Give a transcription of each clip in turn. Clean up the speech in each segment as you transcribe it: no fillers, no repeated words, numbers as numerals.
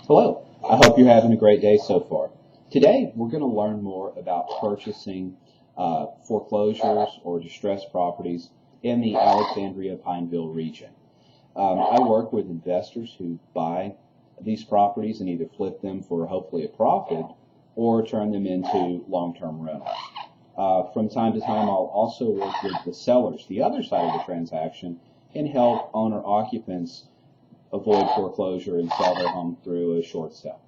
Hello, I hope you're having a great day so far. Today, we're going to learn more about purchasing foreclosures or distressed properties in the Alexandria Pineville region. I work with investors who buy these properties and either flip them for hopefully a profit or turn them into long-term rentals. From time to time, I'll also work with the sellers, the other side of the transaction, and help owner-occupants avoid foreclosure and sell their home through a short sale.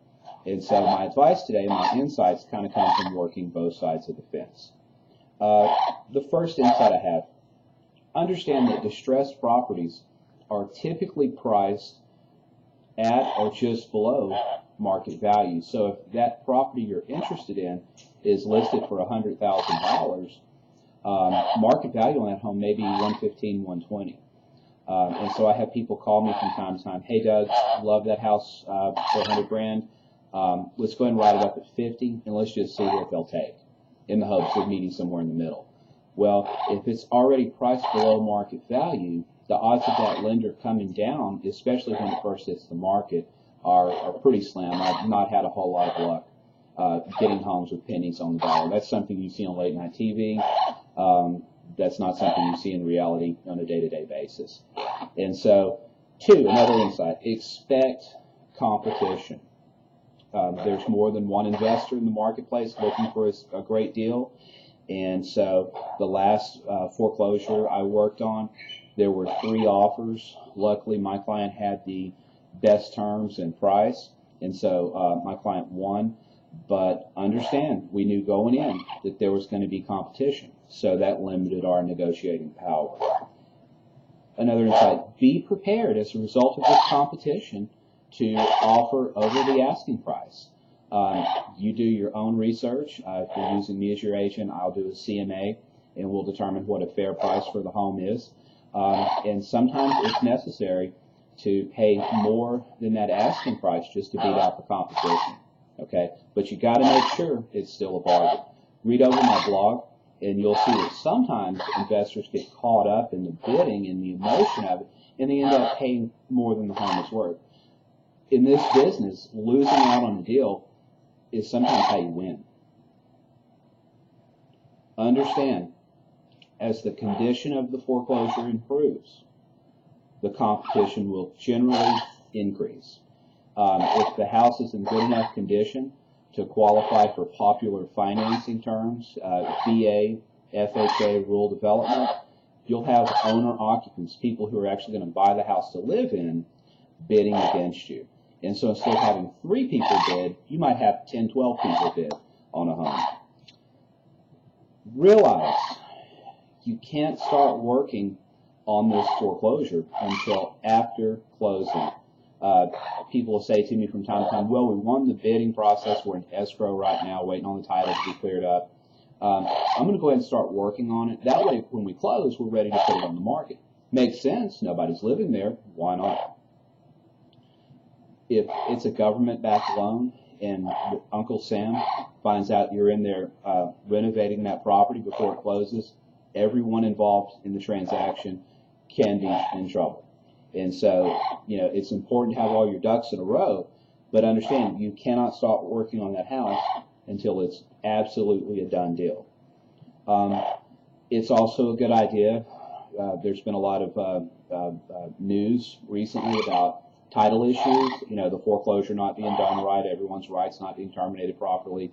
And so my advice today, my insights kind of come from working both sides of the fence. The first insight I have, understand that distressed properties are typically priced at or just below market value. So if that property you're interested in is listed for $100,000, market value on that home may be $115,000, $120,000. And so I have people call me from time to time, hey Doug, love that house for $100,000. Let's go ahead and write it up at 50 and let's just see what they'll take in the hopes of meeting somewhere in the middle. Well, if it's already priced below market value, the odds of that lender coming down, especially when it first hits the market, are pretty slim. I've not had a whole lot of luck getting homes with pennies on the dollar. That's something you see on late night TV. That's not something you see in reality on a day-to-day basis. And so, two, another insight, expect competition. There's more than one investor in the marketplace looking for a great deal. And so the last foreclosure I worked on, there were 3 offers. Luckily, my client had the best terms and price, and so my client won. But understand, we knew going in that there was going to be competition, so that limited our negotiating power. Another insight, be prepared as a result of this competition to offer over the asking price. You do your own research. If you're using me as your agent, I'll do a CMA, and we'll determine what a fair price for the home is. And sometimes it's necessary to pay more than that asking price just to beat out the competition. Okay, but you got to make sure it's still a bargain. Read over my blog, and you'll see that sometimes investors get caught up in the bidding and the emotion of it, and they end up paying more than the home is worth. In this business, losing out on a deal is sometimes how you win. Understand, as the condition of the foreclosure improves, the competition will generally increase. If the house is in good enough condition to qualify for popular financing terms, VA, FHA, rural development, you'll have owner-occupants, people who are actually going to buy the house to live in, bidding against you. And so instead of having 3 people bid, you might have 10, 12 people bid on a home. Realize you can't start working on this foreclosure until after closing. People will say to me from time to time, well, we won the bidding process. We're in escrow right now, waiting on the title to be cleared up. I'm going to go ahead and start working on it. That way, when we close, we're ready to put it on the market. Makes sense. Nobody's living there. Why not? If it's a government-backed loan and Uncle Sam finds out you're in there renovating that property before it closes, everyone involved in the transaction can be in trouble. And so, it's important to have all your ducks in a row, but understand you cannot start working on that house until it's absolutely a done deal. It's also a good idea. There's been a lot of news recently about title issues, the foreclosure not being done right, everyone's rights not being terminated properly.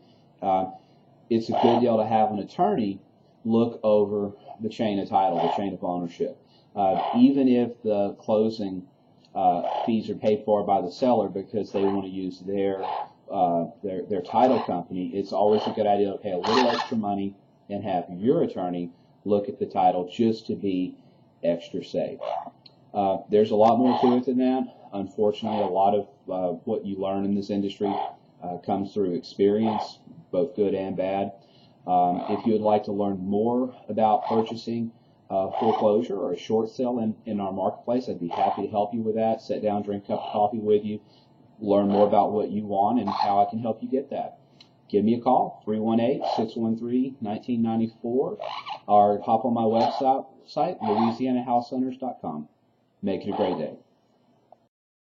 It's a good deal to have an attorney look over the chain of title, the chain of ownership. Even if the closing fees are paid for by the seller because they want to use their title company, it's always a good idea to pay a little extra money and have your attorney look at the title just to be extra safe. There's a lot more to it than that. Unfortunately, a lot of what you learn in this industry comes through experience, both good and bad. If you would like to learn more about purchasing foreclosure or a short sale in our marketplace, I'd be happy to help you with that. Sit down, drink a cup of coffee with you, learn more about what you want and how I can help you get that. Give me a call, 318-613-1994, or hop on my website, LouisianaHouseOwners.com. Make it a great day.